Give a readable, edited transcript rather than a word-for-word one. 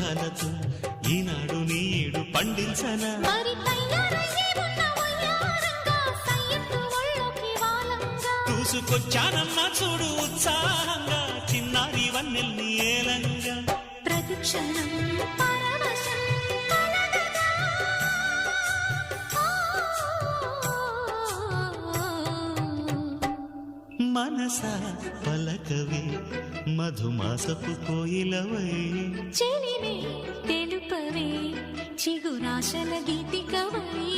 రాగాలతో ఈనాడు నీడు పండించనా చూసుకొచ్చానన్నా చూడు ఉత్సాహంగా చిన్నారి వన్నెల్ని ఏలంగా ప్రతిక్షణం మనసా పలకవే మధుమాసపు కోయిలవై చెలిమే తెలుపవే చిగురాశల గీతికవై